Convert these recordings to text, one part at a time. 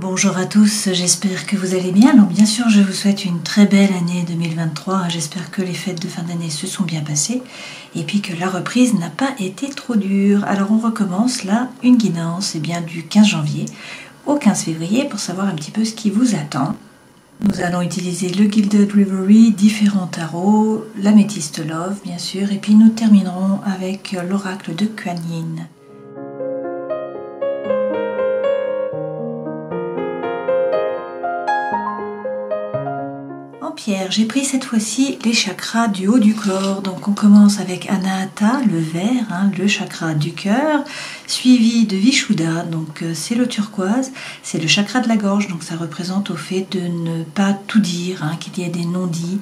Bonjour à tous, j'espère que vous allez bien. Alors bien sûr, je vous souhaite une très belle année 2023. J'espère que les fêtes de fin d'année se sont bien passées et puis que la reprise n'a pas été trop dure. Alors on recommence là une guidance du 15 janvier au 15 février pour savoir un petit peu ce qui vous attend. Nous allons utiliser le Gilded Reverie, différents tarots, l'améthyste Love bien sûr, et puis nous terminerons avec l'oracle de Kuan Yin. Pierre, j'ai pris cette fois-ci les chakras du haut du corps. Donc on commence avec Anahata, le vert, le chakra du cœur, suivi de Vishuddha, donc c'est le turquoise, c'est le chakra de la gorge, donc ça représente au fait de ne pas tout dire, qu'il y ait des non-dits,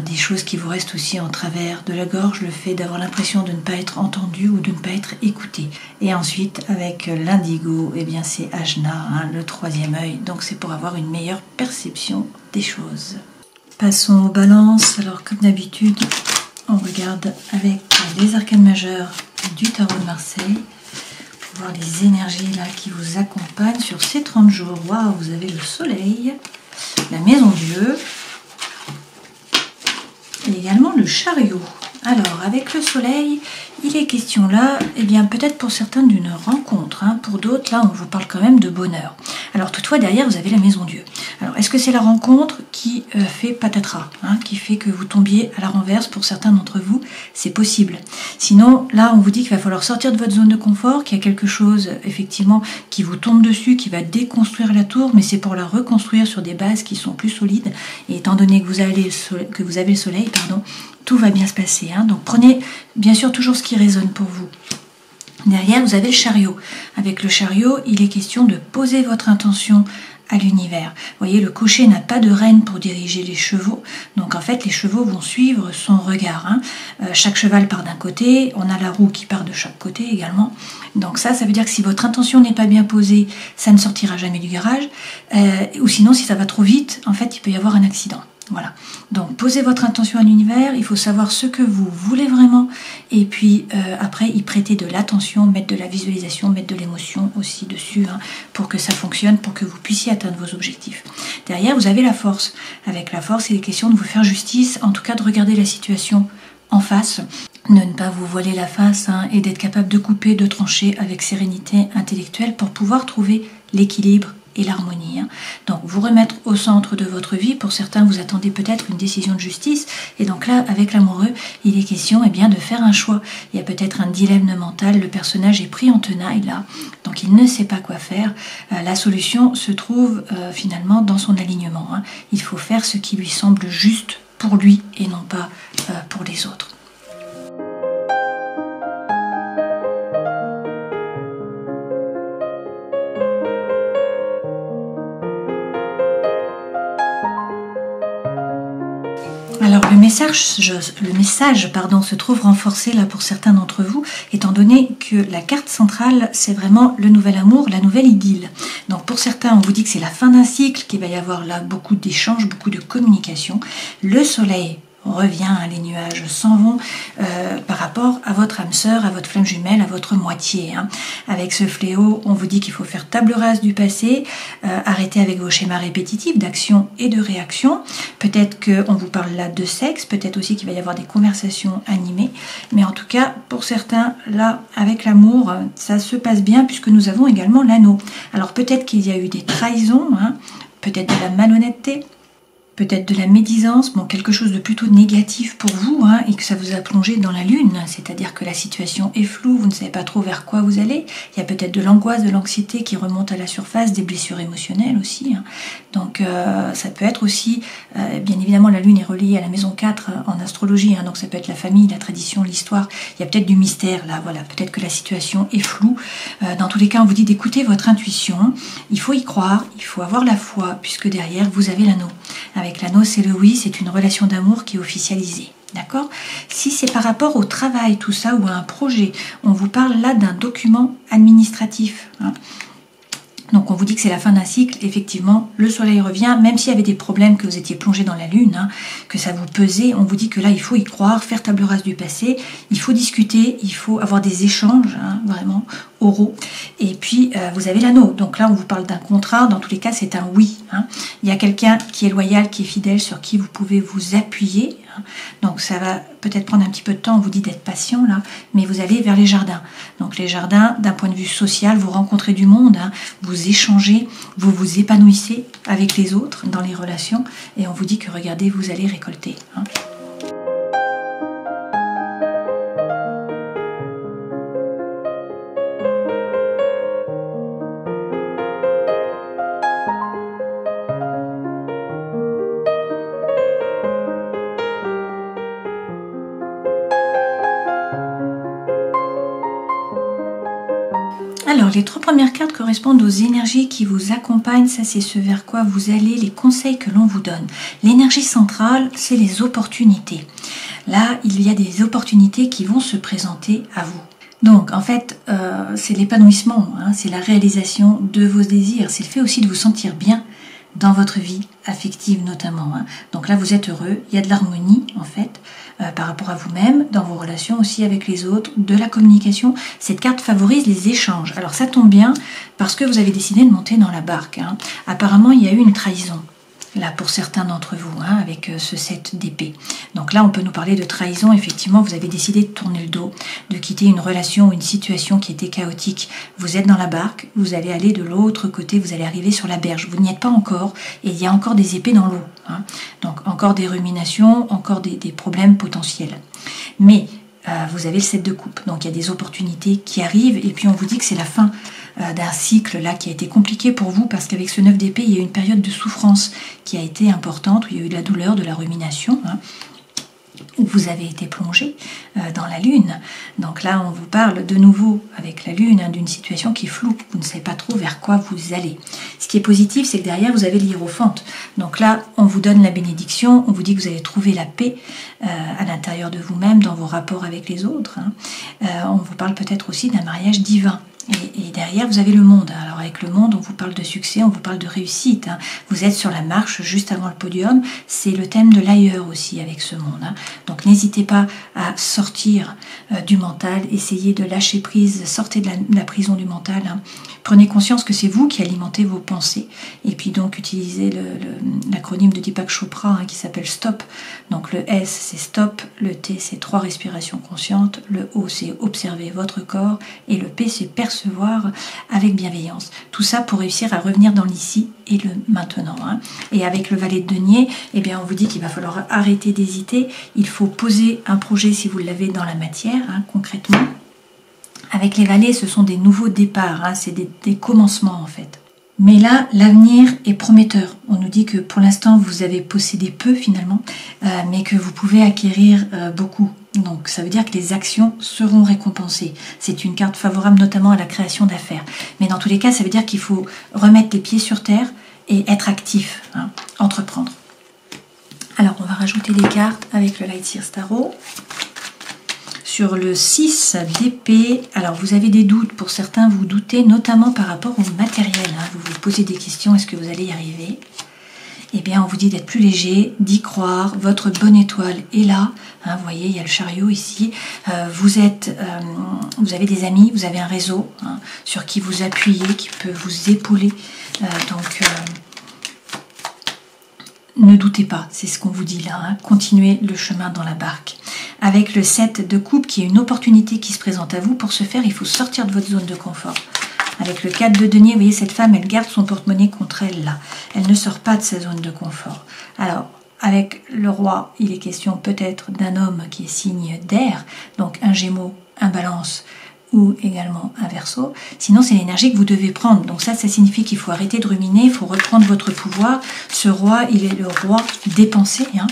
des choses qui vous restent aussi en travers de la gorge, le fait d'avoir l'impression de ne pas être entendu ou de ne pas être écouté. Et ensuite avec l'indigo, c'est Ajna, le troisième œil, donc c'est pour avoir une meilleure perception des choses. Passons aux balances. Alors comme d'habitude, on regarde avec les arcanes majeures du tarot de Marseille pour voir les énergies là qui vous accompagnent sur ces 30 jours. Waouh, vous avez le soleil, la maison Dieu et également le chariot. Alors avec le soleil, il est question là, peut-être pour certains d'une rencontre, pour d'autres là on vous parle quand même de bonheur. Alors toutefois derrière vous avez la maison Dieu. Alors est-ce que c'est la rencontre qui fait patatras, qui fait que vous tombiez à la renverse pour certains d'entre vous? C'est possible. Sinon là on vous dit qu'il va falloir sortir de votre zone de confort, qu'il y a quelque chose effectivement qui vous tombe dessus, qui va déconstruire la tour, mais c'est pour la reconstruire sur des bases qui sont plus solides. Et étant donné que vous avez le soleil, tout va bien se passer. Donc prenez bien sûr toujours ce qui résonne pour vous. Derrière, vous avez le chariot. Avec le chariot, il est question de poser votre intention à l'univers. Vous voyez, le cocher n'a pas de rêne pour diriger les chevaux. Donc en fait, les chevaux vont suivre son regard. Chaque cheval part d'un côté. On a la roue qui part de chaque côté également. Donc ça veut dire que si votre intention n'est pas bien posée, ça ne sortira jamais du garage. Ou sinon, si ça va trop vite, en fait, il peut y avoir un accident. Voilà, donc posez votre intention à l'univers, il faut savoir ce que vous voulez vraiment et puis après y prêter de l'attention, mettre de la visualisation, mettre de l'émotion aussi dessus pour que ça fonctionne, pour que vous puissiez atteindre vos objectifs. Derrière vous avez la force, avec la force il est question de vous faire justice, en tout cas de regarder la situation en face, de ne pas vous voiler la face et d'être capable de couper, de trancher avec sérénité intellectuelle pour pouvoir trouver l'équilibre et l'harmonie. Donc vous remettre au centre de votre vie. Pour certains vous attendez peut-être une décision de justice et donc là avec l'amoureux il est question de faire un choix. Il y a peut-être un dilemme mental, le personnage est pris en tenaille là, donc il ne sait pas quoi faire. La solution se trouve finalement dans son alignement. Il faut faire ce qui lui semble juste pour lui et non pas pour les autres. Alors le message se trouve renforcé là pour certains d'entre vous, étant donné que la carte centrale c'est vraiment le nouvel amour, la nouvelle idylle. Donc pour certains on vous dit que c'est la fin d'un cycle, qu'il va y avoir là beaucoup d'échanges, beaucoup de communication. Le soleil revient, les nuages s'en vont par rapport à votre âme sœur, à votre flamme jumelle, à votre moitié. Avec ce fléau, on vous dit qu'il faut faire table rase du passé, arrêter avec vos schémas répétitifs d'action et de réaction. Peut-être qu'on vous parle là de sexe, peut-être aussi qu'il va y avoir des conversations animées, mais en tout cas, pour certains, là, avec l'amour, ça se passe bien puisque nous avons également l'anneau. Alors peut-être qu'il y a eu des trahisons, peut-être de la malhonnêteté, peut-être de la médisance, quelque chose de plutôt négatif pour vous, et que ça vous a plongé dans la lune, c'est-à-dire que la situation est floue, vous ne savez pas trop vers quoi vous allez, il y a peut-être de l'angoisse, de l'anxiété qui remonte à la surface, des blessures émotionnelles aussi, donc ça peut être aussi, bien évidemment la lune est reliée à la maison 4 en astrologie, donc ça peut être la famille, la tradition, l'histoire, il y a peut-être du mystère là, voilà, peut-être que la situation est floue, dans tous les cas on vous dit d'écouter votre intuition, il faut y croire, il faut avoir la foi, puisque derrière vous avez l'anneau. Avec l'anneau, c'est le oui, c'est une relation d'amour qui est officialisée. D'accord? Si c'est par rapport au travail, tout ça, ou à un projet, on vous parle là d'un document administratif. Donc on vous dit que c'est la fin d'un cycle, effectivement, le soleil revient, même s'il y avait des problèmes, que vous étiez plongé dans la lune, que ça vous pesait, on vous dit que là il faut y croire, faire table rase du passé, il faut discuter, il faut avoir des échanges, vraiment oraux, Et puis vous avez l'anneau. Donc là on vous parle d'un contrat, dans tous les cas c'est un oui. Hein. Il y a quelqu'un qui est loyal, qui est fidèle, sur qui vous pouvez vous appuyer. Hein. Donc ça va peut-être prendre un petit peu de temps, on vous dit d'être patient là, mais vous allez vers les jardins. Donc les jardins, d'un point de vue social, vous rencontrez du monde, hein, vous échangez, vous vous épanouissez avec les autres dans les relations, et on vous dit que regardez, vous allez récolter. Hein. Alors, les 3 premières cartes correspondent aux énergies qui vous accompagnent. Ça, c'est ce vers quoi vous allez, les conseils que l'on vous donne. L'énergie centrale, c'est les opportunités. Là, il y a des opportunités qui vont se présenter à vous. Donc, en fait, c'est l'épanouissement, hein, c'est la réalisation de vos désirs. C'est le fait aussi de vous sentir bien dans votre vie affective notamment. Hein. Donc là, vous êtes heureux, il y a de l'harmonie, en fait, par rapport à vous-même, dans vos relations aussi avec les autres, de la communication. Cette carte favorise les échanges. Alors ça tombe bien parce que vous avez décidé de monter dans la barque. Hein. Apparemment, il y a eu une trahison, là, pour certains d'entre vous, hein, avec ce 7 d'épée. Donc là, on peut nous parler de trahison. Effectivement, vous avez décidé de tourner le dos, de quitter une relation ou une situation qui était chaotique. Vous êtes dans la barque, vous allez aller de l'autre côté, vous allez arriver sur la berge. Vous n'y êtes pas encore, et il y a encore des épées dans l'eau. Hein. Donc encore des ruminations, encore des problèmes potentiels. Mais vous avez le 7 de coupe, donc il y a des opportunités qui arrivent, et puis on vous dit que c'est la fin d'un cycle là qui a été compliqué pour vous, parce qu'avec ce 9 d'épée, il y a eu une période de souffrance qui a été importante, où il y a eu de la douleur, de la rumination, hein, où vous avez été plongé dans la lune. Donc là, on vous parle de nouveau avec la lune, hein, d'une situation qui est floue. Vous ne savez pas trop vers quoi vous allez. Ce qui est positif, c'est que derrière, vous avez l'hiérophante. Donc là, on vous donne la bénédiction, on vous dit que vous allez trouver la paix à l'intérieur de vous-même, dans vos rapports avec les autres. Hein. On vous parle peut-être aussi d'un mariage divin. Et derrière, vous avez le monde. Alors avec le monde, on vous parle de succès, on vous parle de réussite. Hein. Vous êtes sur la marche juste avant le podium. C'est le thème de l'ailleurs aussi avec ce monde. Hein. Donc n'hésitez pas à sortir du mental, essayez de lâcher prise, sortez de la prison du mental. Hein. Prenez conscience que c'est vous qui alimentez vos pensées. Et puis donc utilisez l'acronyme de Deepak Chopra, hein, qui s'appelle STOP. Donc le S c'est stop, le T c'est 3 respirations conscientes, le O c'est observer votre corps, et le P c'est percevoir avec bienveillance. Tout ça pour réussir à revenir dans l'ici et le maintenant. Hein. Et avec le valet de denier, eh bien on vous dit qu'il va falloir arrêter d'hésiter. Il faut poser un projet si vous l'avez dans la matière, hein, concrètement. Avec les valets, ce sont des nouveaux départs, hein, c'est des commencements en fait. Mais là, l'avenir est prometteur. On nous dit que pour l'instant, vous avez possédé peu finalement, mais que vous pouvez acquérir beaucoup. Donc ça veut dire que les actions seront récompensées. C'est une carte favorable notamment à la création d'affaires. Mais dans tous les cas, ça veut dire qu'il faut remettre les pieds sur terre et être actif, hein, entreprendre. Alors on va rajouter des cartes avec le Light Seers Tarot. Sur le 6 d'épée, alors vous avez des doutes, pour certains vous doutez notamment par rapport au matériel, hein. Vous vous posez des questions, est-ce que vous allez y arriver? Eh bien on vous dit d'être plus léger, d'y croire, votre bonne étoile est là, hein, vous voyez il y a le chariot ici, vous avez des amis, vous avez un réseau, hein, sur qui vous appuyez, qui peut vous épauler, ne doutez pas, c'est ce qu'on vous dit là, hein, continuez le chemin dans la barque. Avec le 7 de coupe qui est une opportunité qui se présente à vous, pour ce faire il faut sortir de votre zone de confort. Avec le 4 de denier, vous voyez cette femme, elle garde son porte-monnaie contre elle là. Elle ne sort pas de sa zone de confort. Alors, avec le roi, il est question peut-être d'un homme qui est signe d'air, donc un Gémeaux, un Balance ou également un Verseau. Sinon, c'est l'énergie que vous devez prendre. Donc ça signifie qu'il faut arrêter de ruminer, il faut reprendre votre pouvoir. Ce roi, il est le roi dépensé, hein.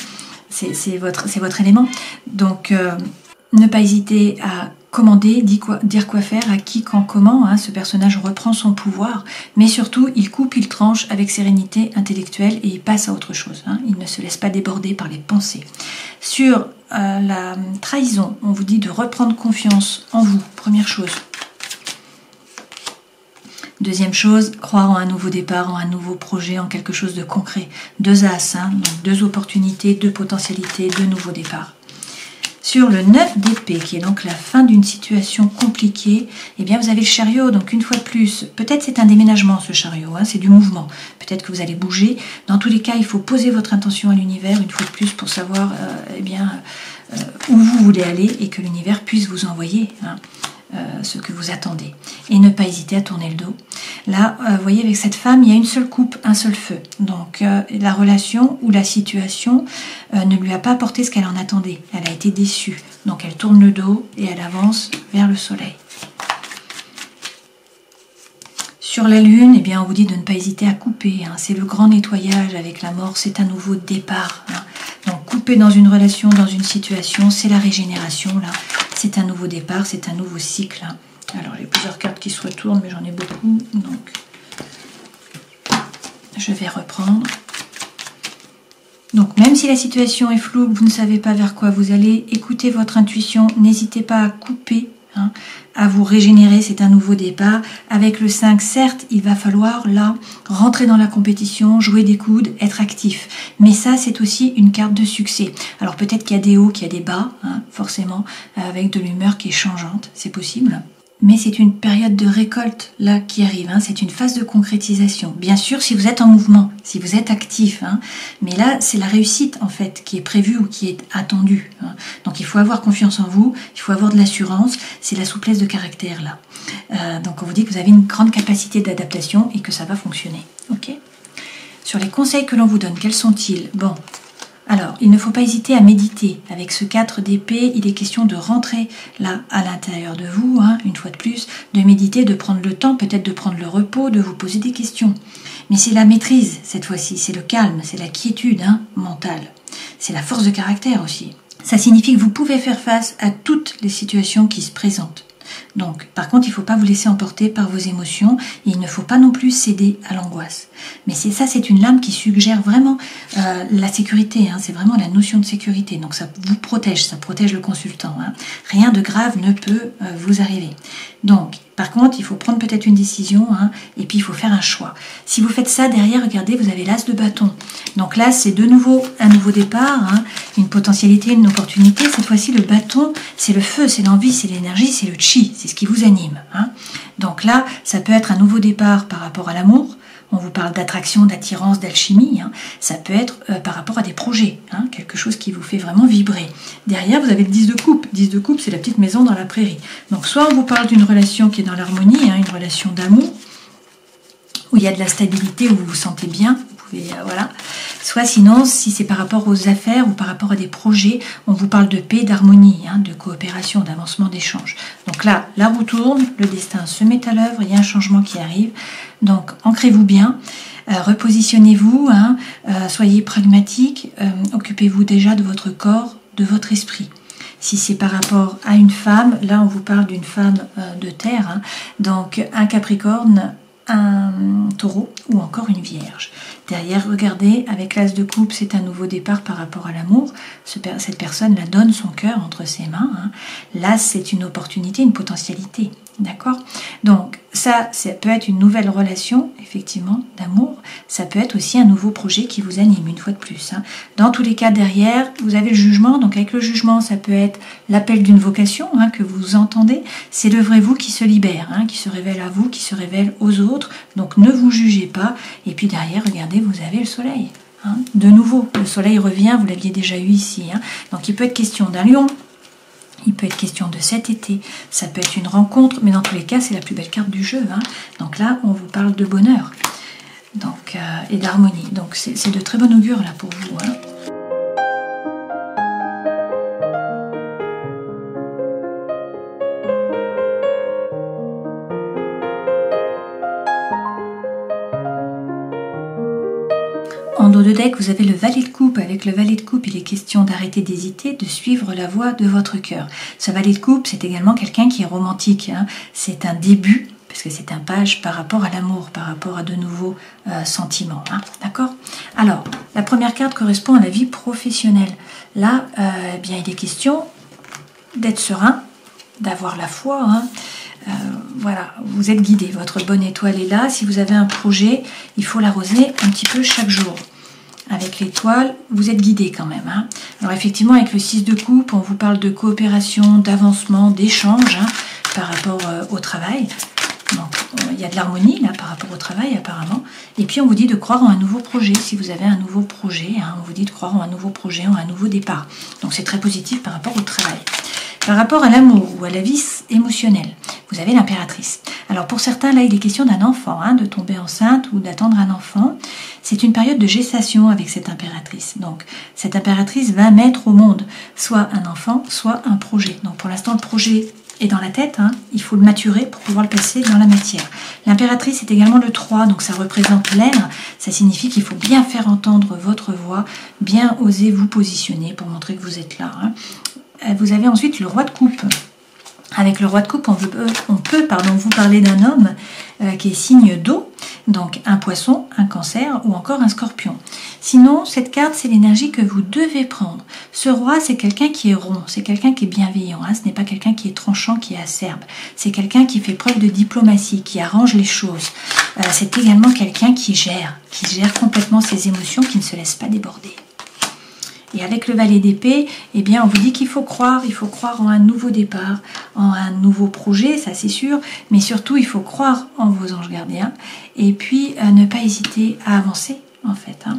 C'est votre élément. Donc, ne pas hésiter à commander, dire quoi faire, à qui, quand, comment. Hein. Ce personnage reprend son pouvoir, mais surtout, il coupe, il tranche avec sérénité intellectuelle et il passe à autre chose. Hein. Il ne se laisse pas déborder par les pensées. Sur la trahison, on vous dit de reprendre confiance en vous, première chose. Deuxième chose, croire en un nouveau départ, en un nouveau projet, en quelque chose de concret. 2 As, hein, donc 2 opportunités, 2 potentialités, 2 nouveaux départs. Sur le 9 d'épée, qui est donc la fin d'une situation compliquée, eh bien vous avez le chariot, donc une fois de plus, peut-être c'est un déménagement ce chariot, hein, c'est du mouvement, peut-être que vous allez bouger. Dans tous les cas, il faut poser votre intention à l'univers une fois de plus pour savoir où vous voulez aller et que l'univers puisse vous envoyer ce que vous attendez. Et ne pas hésiter à tourner le dos. Là, vous voyez, avec cette femme, il y a une seule coupe, un seul feu. Donc, la relation ou la situation ne lui a pas apporté ce qu'elle en attendait. Elle a été déçue. Donc, elle tourne le dos et elle avance vers le soleil. Sur la lune, eh bien, on vous dit de ne pas hésiter à couper. Hein. C'est le grand nettoyage avec la mort, c'est un nouveau départ. Hein. Donc, couper dans une relation, dans une situation, c'est la régénération, là. C'est un nouveau départ, c'est un nouveau cycle. Hein. Alors, il y a plusieurs cartes qui se retournent, mais j'en ai beaucoup. Donc, je vais reprendre. Donc, même si la situation est floue, que vous ne savez pas vers quoi vous allez, écoutez votre intuition. N'hésitez pas à couper, hein, à vous régénérer. C'est un nouveau départ. Avec le 5, certes, il va falloir, là, rentrer dans la compétition, jouer des coudes, être actif. Mais ça, c'est aussi une carte de succès. Alors, peut-être qu'il y a des hauts, qu'il y a des bas, hein, forcément, avec de l'humeur qui est changeante. C'est possible. Mais c'est une période de récolte là qui arrive, hein. C'est une phase de concrétisation. Bien sûr, si vous êtes en mouvement, si vous êtes actif, hein. Mais là, c'est la réussite en fait qui est prévue ou qui est attendue. Hein. Donc il faut avoir confiance en vous, il faut avoir de l'assurance, c'est la souplesse de caractère là. Donc on vous dit que vous avez une grande capacité d'adaptation et que ça va fonctionner. Ok ? Sur les conseils que l'on vous donne, quels sont-ils ? Bon. Alors, il ne faut pas hésiter à méditer. Avec ce 4 d'épée, il est question de rentrer là à l'intérieur de vous, hein, une fois de plus, de méditer, de prendre le temps, peut-être de prendre le repos, de vous poser des questions. Mais c'est la maîtrise cette fois-ci, c'est le calme, c'est la quiétude mentale. C'est la force de caractère aussi. Ça signifie que vous pouvez faire face à toutes les situations qui se présentent. Donc, par contre, il ne faut pas vous laisser emporter par vos émotions et il ne faut pas non plus céder à l'angoisse. Mais c'est une lame qui suggère vraiment la sécurité, hein, c'est vraiment la notion de sécurité. Donc, ça vous protège, ça protège le consultant. Hein. Rien de grave ne peut vous arriver. Donc, par contre, il faut prendre peut-être une décision et puis il faut faire un choix. Si vous faites ça, derrière, regardez, vous avez l'as de bâton. Donc là, c'est de nouveau un nouveau départ, une potentialité, une opportunité. Cette fois-ci, le bâton, c'est le feu, c'est l'envie, c'est l'énergie, c'est le chi, c'est ce qui vous anime. Donc là, ça peut être un nouveau départ par rapport à l'amour. On vous parle d'attraction, d'attirance, d'alchimie. Ça peut être par rapport à des projets, quelque chose qui vous fait vraiment vibrer. Derrière, vous avez le 10 de coupe. 10 de coupe, c'est la petite maison dans la prairie. Donc, soit on vous parle d'une relation qui est dans l'harmonie, une relation d'amour, où il y a de la stabilité, où vous vous sentez bien. Vous pouvez, voilà. Soit sinon, si c'est par rapport aux affaires ou par rapport à des projets, on vous parle de paix, d'harmonie, de coopération, d'avancement, d'échange. Donc là, la roue tourne, le destin se met à l'œuvre, il y a un changement qui arrive. Donc, ancrez-vous bien, repositionnez-vous, soyez pragmatique, occupez-vous déjà de votre corps, de votre esprit. Si c'est par rapport à une femme, là on vous parle d'une femme de terre, donc un Capricorne, un Taureau ou encore une Vierge. Derrière, regardez, avec l'as de coupe, c'est un nouveau départ par rapport à l'amour. Cette personne la donne son cœur entre ses mains. L'as, c'est une opportunité, une potentialité. D'accord ? Donc, ça peut être une nouvelle relation, effectivement, d'amour. Ça peut être aussi un nouveau projet qui vous anime, une fois de plus. Dans tous les cas, derrière, vous avez le jugement. Donc, avec le jugement, ça peut être l'appel d'une vocation que vous entendez. C'est le vrai vous qui se libère, qui se révèle à vous, qui se révèle aux autres. Donc, ne vous jugez pas. Et puis, derrière, regardez, vous avez le soleil. De nouveau, le soleil revient, vous l'aviez déjà eu ici. Donc, il peut être question d'un lion. Il peut être question de cet été, ça peut être une rencontre, mais dans tous les cas, c'est la plus belle carte du jeu. Donc là, on vous parle de bonheur et d'harmonie. Donc c'est de très bon augure là pour vous. En dos de deck, vous avez le valet de coupe. Avec le valet de coupe, il est question d'arrêter d'hésiter, de suivre la voie de votre cœur. Ce valet de coupe, c'est également quelqu'un qui est romantique. C'est un début, parce que c'est un page par rapport à l'amour, par rapport à de nouveaux sentiments. D'accord ? Alors, la première carte correspond à la vie professionnelle. Là, il est question d'être serein, d'avoir la foi. Voilà, vous êtes guidé, votre bonne étoile est là. Si vous avez un projet, il faut l'arroser un petit peu chaque jour. Avec l'étoile, vous êtes guidé quand même. Hein. Alors effectivement, avec le 6 de coupe, on vous parle de coopération, d'avancement, d'échange par rapport au travail. Donc il y a de l'harmonie là par rapport au travail apparemment. Et puis on vous dit de croire en un nouveau projet. Si vous avez un nouveau projet, hein, on vous dit de croire en un nouveau projet, en un nouveau départ. Donc c'est très positif par rapport au travail. Par rapport à l'amour ou à la vie émotionnelle, vous avez l'impératrice. Alors pour certains, là, il est question d'un enfant, hein, de tomber enceinte ou d'attendre un enfant. C'est une période de gestation avec cette impératrice. Donc cette impératrice va mettre au monde soit un enfant, soit un projet. Donc pour l'instant, le projet est dans la tête, hein, il faut le maturer pour pouvoir le passer dans la matière. L'impératrice est également le 3, donc ça représente l'air. Ça signifie qu'il faut bien faire entendre votre voix, bien oser vous positionner pour montrer que vous êtes là. Hein. Vous avez ensuite le roi de coupe. Avec le roi de coupe, on peut vous parler d'un homme qui est signe d'eau, donc un poisson, un cancer ou encore un scorpion. Sinon, cette carte, c'est l'énergie que vous devez prendre. Ce roi, c'est quelqu'un qui est rond, c'est quelqu'un qui est bienveillant, hein. Ce n'est pas quelqu'un qui est tranchant, qui est acerbe. C'est quelqu'un qui fait preuve de diplomatie, qui arrange les choses. C'est également quelqu'un qui gère complètement ses émotions, qui ne se laisse pas déborder. Et avec le valet d'épée, eh bien, on vous dit qu'il faut croire en un nouveau départ, en un nouveau projet, ça c'est sûr, mais surtout il faut croire en vos anges gardiens et puis ne pas hésiter à avancer en fait. Hein.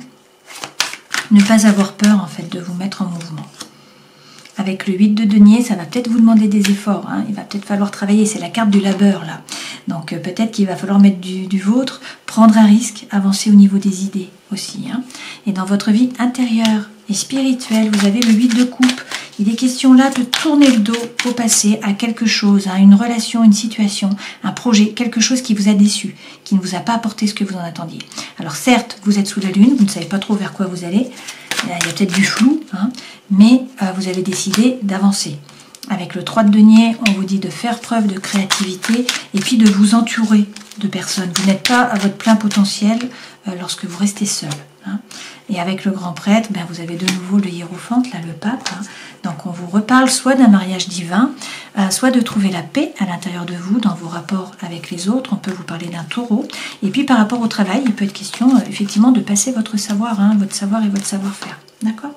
Ne pas avoir peur en fait de vous mettre en mouvement. Avec le 8 de denier, ça va peut-être vous demander des efforts, hein. Il va peut-être falloir travailler, c'est la carte du labeur là. Donc peut-être qu'il va falloir mettre du vôtre, prendre un risque, avancer au niveau des idées aussi. Hein. Et dans votre vie intérieure et spirituelle, vous avez le 8 de coupe. Il est question là de tourner le dos au passé, à quelque chose, à une relation, une situation, un projet, quelque chose qui vous a déçu, qui ne vous a pas apporté ce que vous en attendiez. Alors certes, vous êtes sous la lune, vous ne savez pas trop vers quoi vous allez, il y a peut-être du flou, hein, mais vous avez décidé d'avancer. Avec le 3 de denier, on vous dit de faire preuve de créativité et puis de vous entourer de personnes. Vous n'êtes pas à votre plein potentiel lorsque vous restez seul. Hein. Et avec le grand prêtre, ben, vous avez de nouveau le hiérophante, là le pape. Hein. Donc on vous reparle soit d'un mariage divin, soit de trouver la paix à l'intérieur de vous, dans vos rapports avec les autres. On peut vous parler d'un taureau. Et puis par rapport au travail, il peut être question effectivement de passer votre savoir, hein, votre savoir et votre savoir-faire. D'accord ?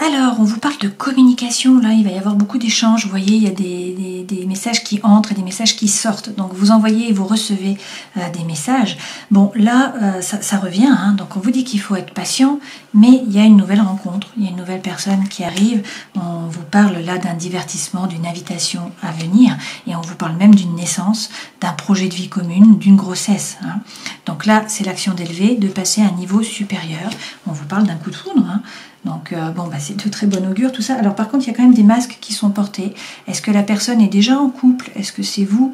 Alors, on vous parle de communication, là, il va y avoir beaucoup d'échanges, vous voyez, il y a des messages qui entrent et des messages qui sortent, donc vous envoyez et vous recevez des messages. Bon, là, ça revient, hein, donc on vous dit qu'il faut être patient, mais il y a une nouvelle rencontre, il y a une nouvelle personne qui arrive, on vous parle là d'un divertissement, d'une invitation à venir, et on vous parle même d'une naissance, d'un projet de vie commune, d'une grossesse. Hein. Donc là, c'est l'action d'élever, de passer à un niveau supérieur, on vous parle d'un coup de foudre, hein. Donc bon, bah, c'est de très bon augure tout ça. Alors par contre, il y a quand même des masques qui sont portés. Est-ce que la personne est déjà en couple? Est-ce que c'est vous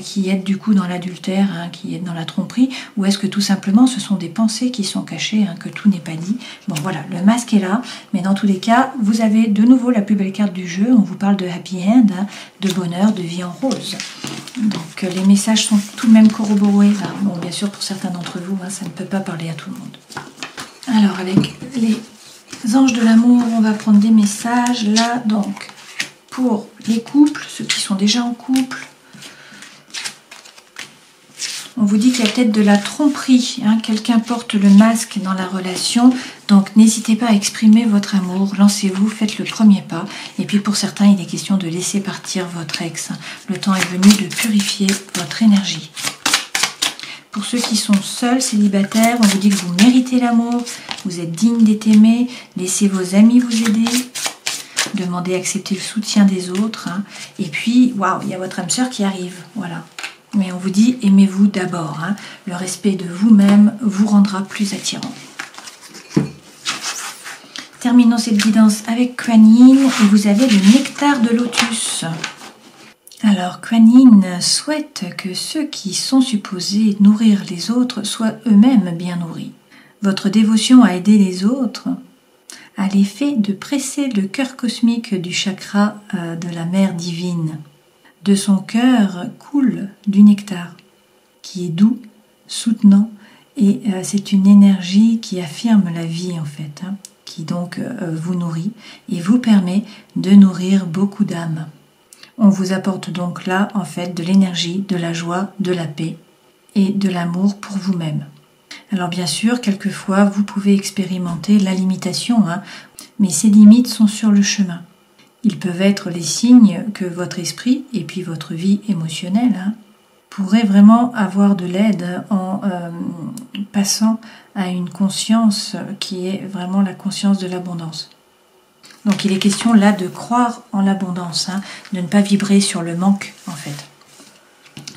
qui êtes du coup dans l'adultère, hein, qui êtes dans la tromperie? Ou est-ce que tout simplement ce sont des pensées qui sont cachées, hein, que tout n'est pas dit? Bon voilà, le masque est là. Mais dans tous les cas, vous avez de nouveau la plus belle carte du jeu. On vous parle de happy end, hein, de bonheur, de vie en rose. Donc les messages sont tout de même corroborés. Hein. Bon, bien sûr, pour certains d'entre vous, hein, ça ne peut pas parler à tout le monde. Alors avec les anges de l'amour, on va prendre des messages là, donc pour les couples, ceux qui sont déjà en couple, on vous dit qu'il y a peut-être de la tromperie, hein, quelqu'un porte le masque dans la relation, donc n'hésitez pas à exprimer votre amour, lancez-vous, faites le premier pas, et puis pour certains il est question de laisser partir votre ex, le temps est venu de purifier votre énergie. Pour ceux qui sont seuls, célibataires, on vous dit que vous méritez l'amour, vous êtes digne d'être aimé, laissez vos amis vous aider, demandez à accepter le soutien des autres. Hein. Et puis, waouh, il y a votre âme sœur qui arrive, voilà. Mais on vous dit, aimez-vous d'abord. Hein. Le respect de vous-même vous rendra plus attirant. Terminons cette guidance avec Kuan Yin et vous avez le nectar de lotus. Alors, Kuan Yin souhaite que ceux qui sont supposés nourrir les autres soient eux-mêmes bien nourris. Votre dévotion à aider les autres a l'effet de presser le cœur cosmique du chakra de la mère divine. De son cœur coule du nectar, qui est doux, soutenant Et c'est une énergie qui affirme la vie en fait, hein, qui donc vous nourrit et vous permet de nourrir beaucoup d'âmes. On vous apporte donc là en fait de l'énergie, de la joie, de la paix et de l'amour pour vous-même. Alors bien sûr, quelquefois vous pouvez expérimenter la limitation, hein, mais ces limites sont sur le chemin. Ils peuvent être les signes que votre esprit et puis votre vie émotionnelle hein, pourraient vraiment avoir de l'aide en passant à une conscience qui est vraiment la conscience de l'abondance. Donc il est question là de croire en l'abondance, hein, de ne pas vibrer sur le manque en fait.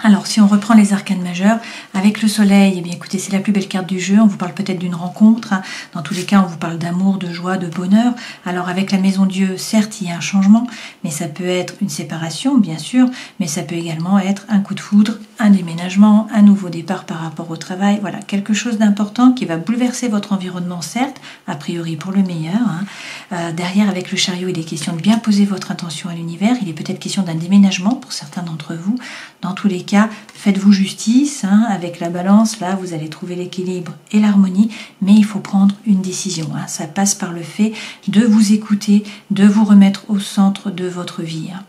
Alors, si on reprend les arcanes majeures, avec le soleil, eh bien écoutez, c'est la plus belle carte du jeu, on vous parle peut-être d'une rencontre, hein. Dans tous les cas, on vous parle d'amour, de joie, de bonheur. Alors, avec la maison Dieu, certes, il y a un changement, mais ça peut être une séparation, bien sûr, mais ça peut également être un coup de foudre, un déménagement, un nouveau départ par rapport au travail, voilà, quelque chose d'important qui va bouleverser votre environnement, certes, a priori pour le meilleur, hein. Derrière, avec le chariot, il est question de bien poser votre intention à l'univers, il est peut-être question d'un déménagement pour certains d'entre vous. Dans tous les cas, faites-vous justice, hein, avec la balance, là vous allez trouver l'équilibre et l'harmonie, mais il faut prendre une décision, hein. Ça passe par le fait de vous écouter, de vous remettre au centre de votre vie, hein.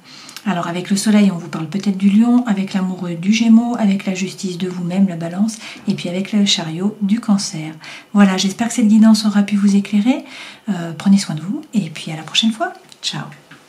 Alors avec le soleil, on vous parle peut-être du lion, avec l'amoureux du gémeaux, avec la justice de vous-même, la balance, et puis avec le chariot du cancer. Voilà, j'espère que cette guidance aura pu vous éclairer. Prenez soin de vous, et puis à la prochaine fois. Ciao.